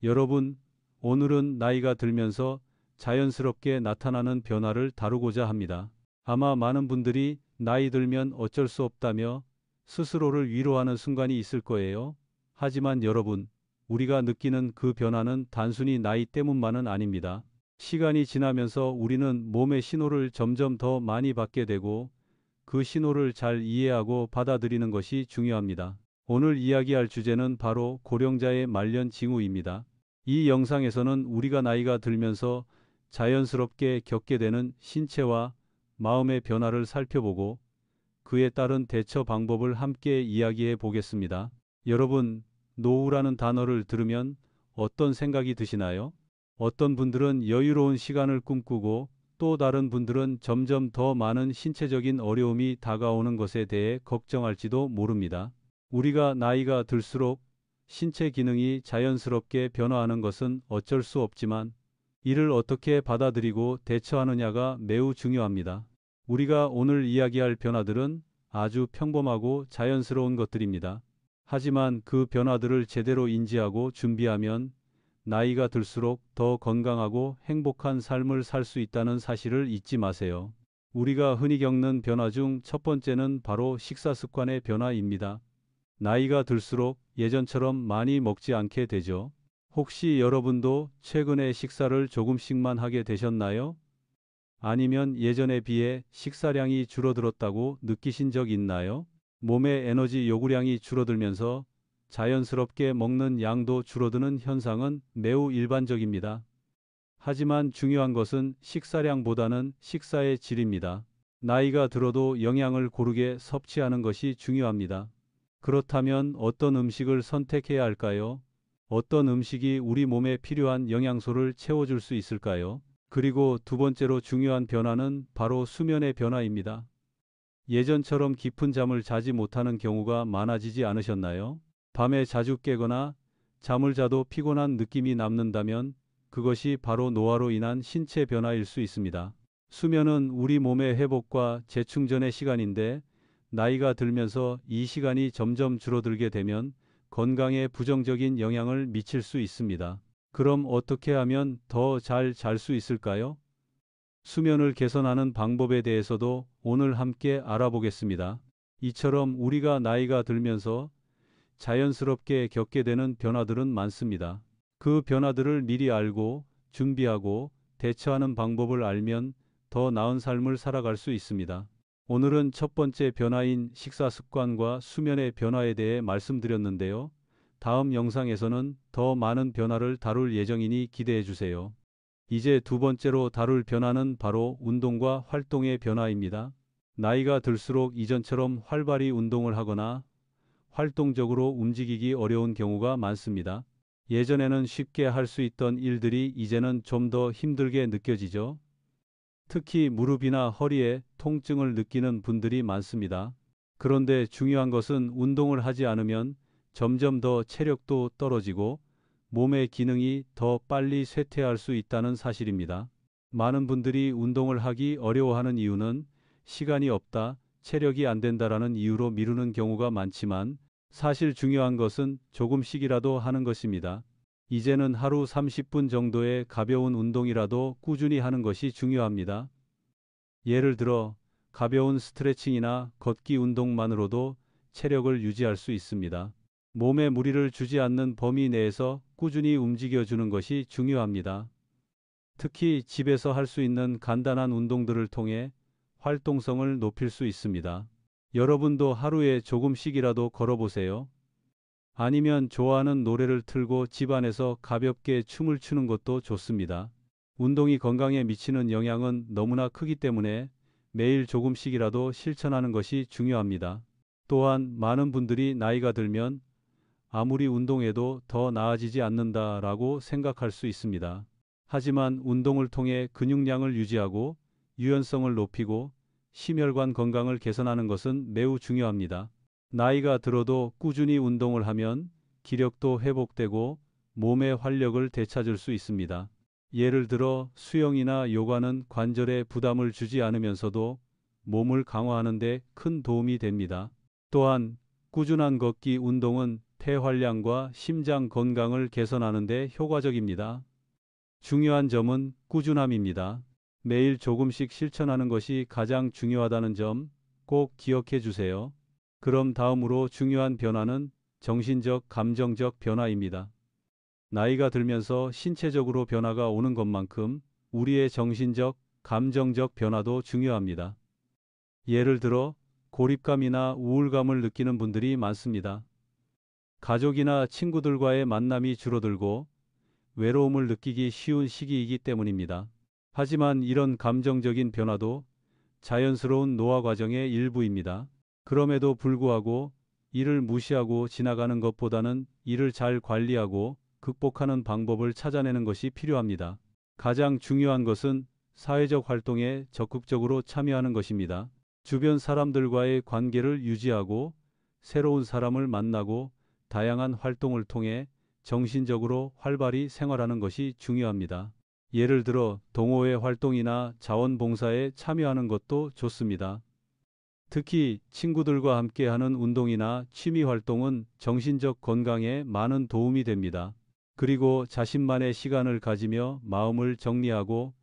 여러분, 오늘은 나이가 들면서 자연스럽게 나타나는 변화를 다루고자 합니다. 아마 많은 분들이 나이 들면 어쩔 수 없다며 스스로를 위로하는 순간이 있을 거예요. 하지만 여러분, 우리가 느끼는 그 변화는 단순히 나이 때문만은 아닙니다. 시간이 지나면서 우리는 몸의 신호를 점점 더 많이 받게 되고 그 신호를 잘 이해하고 받아들이는 것이 중요합니다. 오늘 이야기할 주제는 바로 고령자의 말년 징후입니다. 이 영상에서는 우리가 나이가 들면서 자연스럽게 겪게 되는 신체와 마음의 변화를 살펴보고 그에 따른 대처 방법을 함께 이야기해 보겠습니다. 여러분, 노후라는 단어를 들으면 어떤 생각이 드시나요? 어떤 분들은 여유로운 시간을 꿈꾸고 또 다른 분들은 점점 더 많은 신체적인 어려움이 다가오는 것에 대해 걱정할지도 모릅니다. 우리가 나이가 들수록 신체 기능이 자연스럽게 변화하는 것은 어쩔 수 없지만 이를 어떻게 받아들이고 대처하느냐가 매우 중요합니다. 우리가 오늘 이야기할 변화들은 아주 평범하고 자연스러운 것들입니다. 하지만 그 변화들을 제대로 인지하고 준비하면 나이가 들수록 더 건강하고 행복한 삶을 살 수 있다는 사실을 잊지 마세요. 우리가 흔히 겪는 변화 중 첫 번째는 바로 식사 습관의 변화입니다. 나이가 들수록 예전처럼 많이 먹지 않게 되죠. 혹시 여러분도 최근에 식사를 조금씩만 하게 되셨나요? 아니면 예전에 비해 식사량이 줄어들었다고 느끼신 적 있나요? 몸의 에너지 요구량이 줄어들면서 자연스럽게 먹는 양도 줄어드는 현상은 매우 일반적입니다. 하지만 중요한 것은 식사량보다는 식사의 질입니다. 나이가 들어도 영양을 고르게 섭취하는 것이 중요합니다. 그렇다면 어떤 음식을 선택해야 할까요? 어떤 음식이 우리 몸에 필요한 영양소를 채워줄 수 있을까요? 그리고 두 번째로 중요한 변화는 바로 수면의 변화입니다. 예전처럼 깊은 잠을 자지 못하는 경우가 많아지지 않으셨나요? 밤에 자주 깨거나 잠을 자도 피곤한 느낌이 남는다면 그것이 바로 노화로 인한 신체 변화일 수 있습니다. 수면은 우리 몸의 회복과 재충전의 시간인데 나이가 들면서 이 시간이 점점 줄어들게 되면 건강에 부정적인 영향을 미칠 수 있습니다. 그럼 어떻게 하면 더 잘 잘 수 있을까요? 수면을 개선하는 방법에 대해서도 오늘 함께 알아보겠습니다. 이처럼 우리가 나이가 들면서 자연스럽게 겪게 되는 변화들은 많습니다. 그 변화들을 미리 알고 준비하고 대처하는 방법을 알면 더 나은 삶을 살아갈 수 있습니다. 오늘은 첫 번째 변화인 식사 습관과 수면의 변화에 대해 말씀드렸는데요. 다음 영상에서는 더 많은 변화를 다룰 예정이니 기대해 주세요. 이제 두 번째로 다룰 변화는 바로 운동과 활동의 변화입니다. 나이가 들수록 이전처럼 활발히 운동을 하거나 활동적으로 움직이기 어려운 경우가 많습니다. 예전에는 쉽게 할 수 있던 일들이 이제는 좀 더 힘들게 느껴지죠. 특히 무릎이나 허리에 통증을 느끼는 분들이 많습니다. 그런데 중요한 것은 운동을 하지 않으면 점점 더 체력도 떨어지고 몸의 기능이 더 빨리 쇠퇴할 수 있다는 사실입니다. 많은 분들이 운동을 하기 어려워하는 이유는 시간이 없다, 체력이 안 된다라는 이유로 미루는 경우가 많지만 사실 중요한 것은 조금씩이라도 하는 것입니다. 이제는 하루 30분 정도의 가벼운 운동이라도 꾸준히 하는 것이 중요합니다. 예를 들어 가벼운 스트레칭이나 걷기 운동만으로도 체력을 유지할 수 있습니다. 몸에 무리를 주지 않는 범위 내에서 꾸준히 움직여주는 것이 중요합니다. 특히 집에서 할 수 있는 간단한 운동들을 통해 활동성을 높일 수 있습니다. 여러분도 하루에 조금씩이라도 걸어보세요. 아니면 좋아하는 노래를 틀고 집안에서 가볍게 춤을 추는 것도 좋습니다. 운동이 건강에 미치는 영향은 너무나 크기 때문에 매일 조금씩이라도 실천하는 것이 중요합니다. 또한 많은 분들이 나이가 들면 아무리 운동해도 더 나아지지 않는다라고 생각할 수 있습니다. 하지만 운동을 통해 근육량을 유지하고 유연성을 높이고 심혈관 건강을 개선하는 것은 매우 중요합니다. 나이가 들어도 꾸준히 운동을 하면 기력도 회복되고 몸의 활력을 되찾을 수 있습니다. 예를 들어 수영이나 요가는 관절에 부담을 주지 않으면서도 몸을 강화하는 데 큰 도움이 됩니다. 또한 꾸준한 걷기 운동은 폐활량과 심장 건강을 개선하는 데 효과적입니다. 중요한 점은 꾸준함입니다. 매일 조금씩 실천하는 것이 가장 중요하다는 점 꼭 기억해 주세요. 그럼 다음으로 중요한 변화는 정신적, 감정적 변화입니다. 나이가 들면서 신체적으로 변화가 오는 것만큼 우리의 정신적, 감정적 변화도 중요합니다. 예를 들어 고립감이나 우울감을 느끼는 분들이 많습니다. 가족이나 친구들과의 만남이 줄어들고 외로움을 느끼기 쉬운 시기이기 때문입니다. 하지만 이런 감정적인 변화도 자연스러운 노화 과정의 일부입니다. 그럼에도 불구하고 이를 무시하고 지나가는 것보다는 이를 잘 관리하고 극복하는 방법을 찾아내는 것이 필요합니다. 가장 중요한 것은 사회적 활동에 적극적으로 참여하는 것입니다. 주변 사람들과의 관계를 유지하고 새로운 사람을 만나고 다양한 활동을 통해 정신적으로 활발히 생활하는 것이 중요합니다. 예를 들어 동호회 활동이나 자원봉사에 참여하는 것도 좋습니다. 특히 친구들과 함께하는 운동이나 취미 활동은 정신적 건강에 많은 도움이 됩니다. 그리고 자신만의 시간을 가지며 마음을 정리하고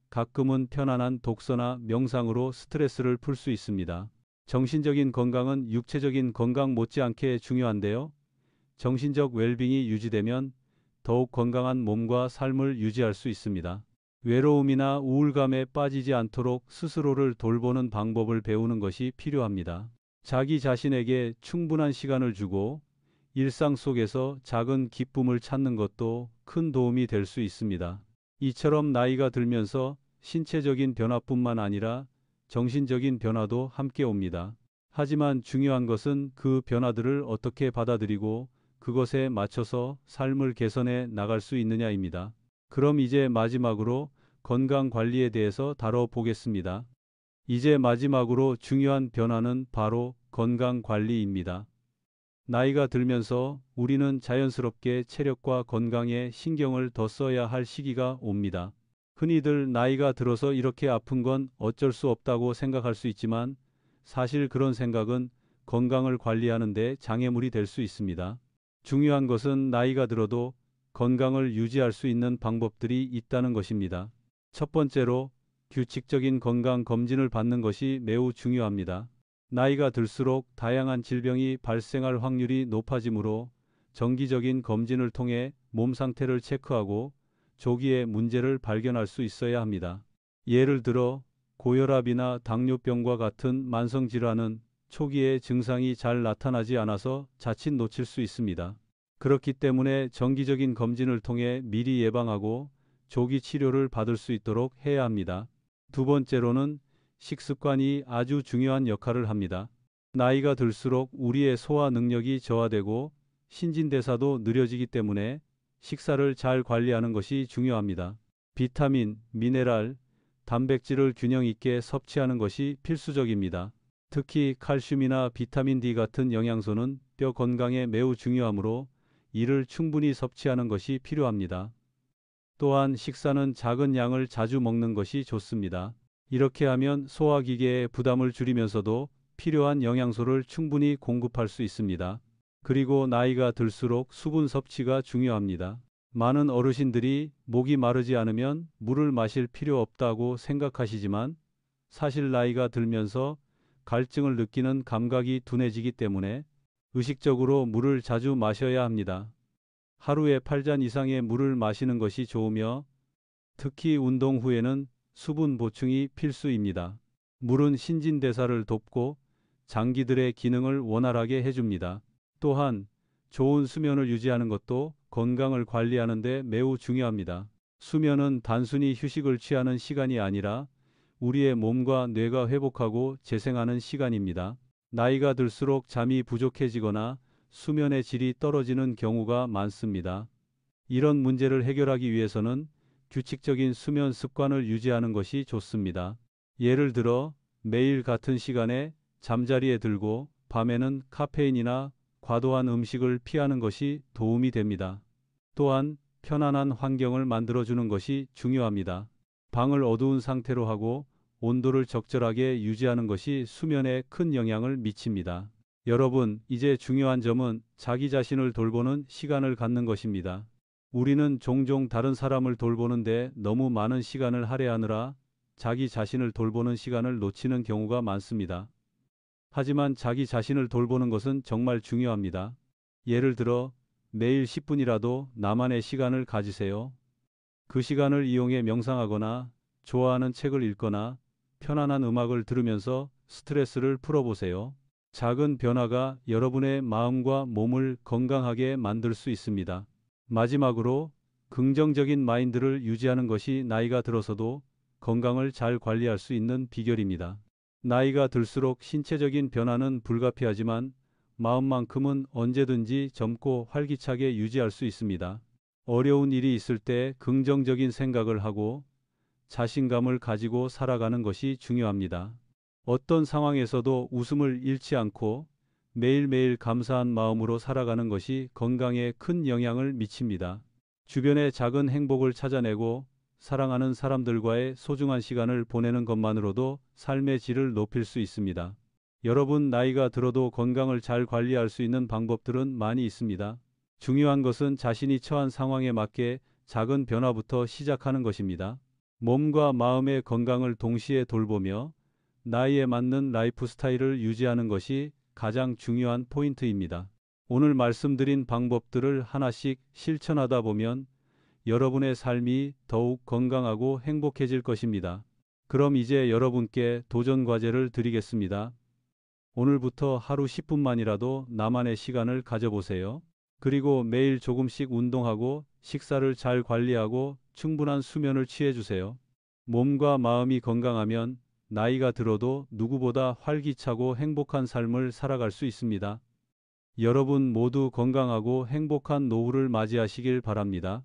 가끔은 편안한 독서나 명상으로 스트레스를 풀 수 있습니다. 정신적인 건강은 육체적인 건강 못지않게 중요한데요. 정신적 웰빙이 유지되면 더욱 건강한 몸과 삶을 유지할 수 있습니다. 외로움이나 우울감에 빠지지 않도록 스스로를 돌보는 방법을 배우는 것이 필요합니다. 자기 자신에게 충분한 시간을 주고 일상 속에서 작은 기쁨을 찾는 것도 큰 도움이 될 수 있습니다. 이처럼 나이가 들면서 신체적인 변화뿐만 아니라 정신적인 변화도 함께 옵니다. 하지만 중요한 것은 그 변화들을 어떻게 받아들이고 그것에 맞춰서 삶을 개선해 나갈 수 있느냐입니다. 그럼 이제 마지막으로 건강 관리에 대해서 다뤄보겠습니다. 이제 마지막으로 중요한 변화는 바로 건강 관리입니다. 나이가 들면서 우리는 자연스럽게 체력과 건강에 신경을 더 써야 할 시기가 옵니다. 흔히들 나이가 들어서 이렇게 아픈 건 어쩔 수 없다고 생각할 수 있지만 사실 그런 생각은 건강을 관리하는 데 장애물이 될 수 있습니다. 중요한 것은 나이가 들어도 건강을 유지할 수 있는 방법들이 있다는 것입니다. 첫 번째로 규칙적인 건강 검진을 받는 것이 매우 중요합니다. 나이가 들수록 다양한 질병이 발생할 확률이 높아지므로 정기적인 검진을 통해 몸 상태를 체크하고 조기에 문제를 발견할 수 있어야 합니다. 예를 들어 고혈압이나 당뇨병과 같은 만성질환은 초기에 증상이 잘 나타나지 않아서 자칫 놓칠 수 있습니다. 그렇기 때문에 정기적인 검진을 통해 미리 예방하고 조기 치료를 받을 수 있도록 해야 합니다. 두 번째로는 식습관이 아주 중요한 역할을 합니다. 나이가 들수록 우리의 소화 능력이 저하되고 신진대사도 느려지기 때문에 식사를 잘 관리하는 것이 중요합니다. 비타민, 미네랄, 단백질을 균형 있게 섭취하는 것이 필수적입니다. 특히 칼슘이나 비타민 D 같은 영양소는 뼈 건강에 매우 중요하므로 이를 충분히 섭취하는 것이 필요합니다. 또한 식사는 작은 양을 자주 먹는 것이 좋습니다. 이렇게 하면 소화기계의 부담을 줄이면서도 필요한 영양소를 충분히 공급할 수 있습니다. 그리고 나이가 들수록 수분 섭취가 중요합니다. 많은 어르신들이 목이 마르지 않으면 물을 마실 필요 없다고 생각하시지만 사실 나이가 들면서 갈증을 느끼는 감각이 둔해지기 때문에 의식적으로 물을 자주 마셔야 합니다. 하루에 8잔 이상의 물을 마시는 것이 좋으며 특히 운동 후에는 수분 보충이 필수입니다. 물은 신진대사를 돕고 장기들의 기능을 원활하게 해줍니다. 또한 좋은 수면을 유지하는 것도 건강을 관리하는 데 매우 중요합니다. 수면은 단순히 휴식을 취하는 시간이 아니라 우리의 몸과 뇌가 회복하고 재생하는 시간입니다. 나이가 들수록 잠이 부족해지거나 수면의 질이 떨어지는 경우가 많습니다. 이런 문제를 해결하기 위해서는 규칙적인 수면 습관을 유지하는 것이 좋습니다. 예를 들어 매일 같은 시간에 잠자리에 들고 밤에는 카페인이나 과도한 음식을 피하는 것이 도움이 됩니다. 또한 편안한 환경을 만들어주는 것이 중요합니다. 방을 어두운 상태로 하고 온도를 적절하게 유지하는 것이 수면에 큰 영향을 미칩니다. 여러분, 이제 중요한 점은 자기 자신을 돌보는 시간을 갖는 것입니다. 우리는 종종 다른 사람을 돌보는데 너무 많은 시간을 할애하느라 자기 자신을 돌보는 시간을 놓치는 경우가 많습니다. 하지만 자기 자신을 돌보는 것은 정말 중요합니다. 예를 들어 매일 10분이라도 나만의 시간을 가지세요. 그 시간을 이용해 명상하거나 좋아하는 책을 읽거나 편안한 음악을 들으면서 스트레스를 풀어보세요. 작은 변화가 여러분의 마음과 몸을 건강하게 만들 수 있습니다. 마지막으로 긍정적인 마인드를 유지하는 것이 나이가 들어서도 건강을 잘 관리할 수 있는 비결입니다. 나이가 들수록 신체적인 변화는 불가피하지만 마음만큼은 언제든지 젊고 활기차게 유지할 수 있습니다. 어려운 일이 있을 때 긍정적인 생각을 하고 자신감을 가지고 살아가는 것이 중요합니다. 어떤 상황에서도 웃음을 잃지 않고 매일매일 감사한 마음으로 살아가는 것이 건강에 큰 영향을 미칩니다. 주변의 작은 행복을 찾아내고 사랑하는 사람들과의 소중한 시간을 보내는 것만으로도 삶의 질을 높일 수 있습니다. 여러분, 나이가 들어도 건강을 잘 관리할 수 있는 방법들은 많이 있습니다. 중요한 것은 자신이 처한 상황에 맞게 작은 변화부터 시작하는 것입니다. 몸과 마음의 건강을 동시에 돌보며 나이에 맞는 라이프 스타일을 유지하는 것이 가장 중요한 포인트입니다. 오늘 말씀드린 방법들을 하나씩 실천하다 보면 여러분의 삶이 더욱 건강하고 행복해질 것입니다. 그럼 이제 여러분께 도전 과제를 드리겠습니다. 오늘부터 하루 10분만이라도 나만의 시간을 가져보세요. 그리고 매일 조금씩 운동하고 식사를 잘 관리하고 충분한 수면을 취해주세요. 몸과 마음이 건강하면 나이가 들어도 누구보다 활기차고 행복한 삶을 살아갈 수 있습니다. 여러분 모두 건강하고 행복한 노후를 맞이하시길 바랍니다.